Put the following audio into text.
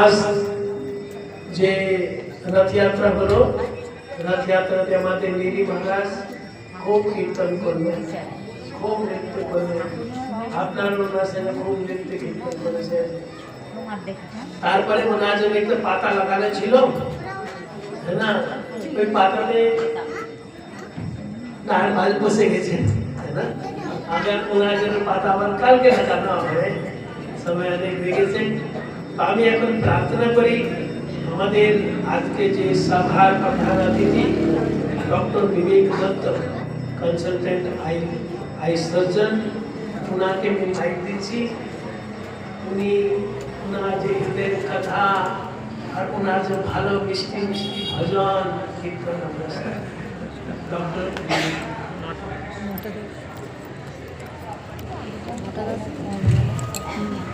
आज যে রথযাত্রা হলো, রথযাত্রাতে আমাদের নীলি মহারাজ খুব কীর্তন করলেন, খুব নৃত্য করলেন। আপনার ওনার সঙ্গে খুব নৃত্য কীর্তন করেছেন। তারপরে ওনার জন্য একটা পাতা লাগানো ছিল না, ওই পাতাতে নার মাল বসে গেছে না। আবার ওনার জন্য পাতা আবার কালকে লাগানো হবে, সময় অনেক হয়ে গেছে। আমি এখন প্রার্থনা করি আমাদের আজকে যে সভার প্রধান অতিথি doctor Vivek Dutta, consultant I surgeon, ওনাকে আমি মাইক দিচ্ছি। উনি ওনার যে হৃদয়ের কথা আর ওনার যে ভালো মিষ্টি মিষ্টি ভজন কীর্তন আমরা ডক্টর